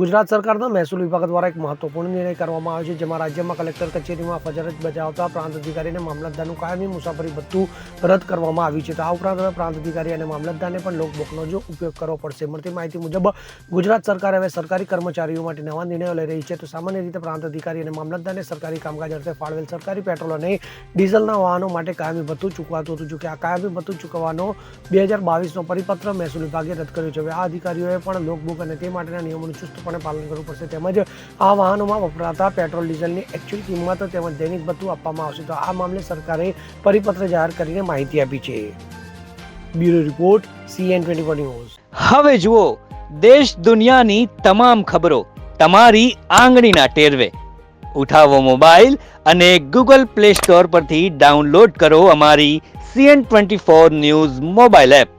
ગુજરાત સરકારના મહેસૂલ વિભાગ દ્વારા એક મહત્વપૂર્ણ નિર્ણય કરવામાં આવ્યો છે, જેમાં રાજ્યમાં કલેક્ટર કચેરીમાં ફરજ બજાવતા પ્રાંત અધિકારી અને મામલતદારનું કાયમી મુસાફરી ભથ્થું રદ કરવામાં આવ્યું છે. તો આ ઉપરાંત હવે પ્રાંત અધિકારી અને મામલતદારને પણ લોકબુકનો જ ઉપયોગ કરવો પડશે. મળતી માહિતી મુજબ ગુજરાત સરકાર હવે સરકારી કર્મચારીઓ માટે નવા નિર્ણયો લઈ રહી છે. તો સામાન્ય રીતે પ્રાંત અધિકારી અને મામલતદારને સરકારી કામકાજ અર્થે ફાળવેલ સરકારી પેટ્રોલ અને ડીઝલના વાહનો માટે કાયમી ભથ્થું ચૂકવાતું હતું. જોકે આ કાયમી ભથ્થું ચૂકવવાનો 2022નો પરિપત્ર મહેસૂલ વિભાગે રદ કર્યો છે. હવે આ અધિકારીઓએ પણ લોકબુક અને તે માટેના નિયમોનું ચુસ્તપણે પાલન કરવું પડશે. તેમજ આ વાહનોમાં વપરાતા પેટ્રોલ ડીઝલની એકચ્યુઅલ કિંમત તેમજ દૈનિક ભથ્થું આપવામાં આવશે. તો આ મામલે સરકારે પરિપત્ર જાહેર કરીને માહિતી આપી છે. Bureau report CN24 news. હવે જુઓ દેશ દુનિયાની તમામ ખબરો તમારી આંગળીના ટેરવે. ઉઠાવો મોબાઈલ અને Google Play Store પરથી ડાઉનલોડ કરો અમારી CN24 ન્યૂઝ મોબાઈલ એપ.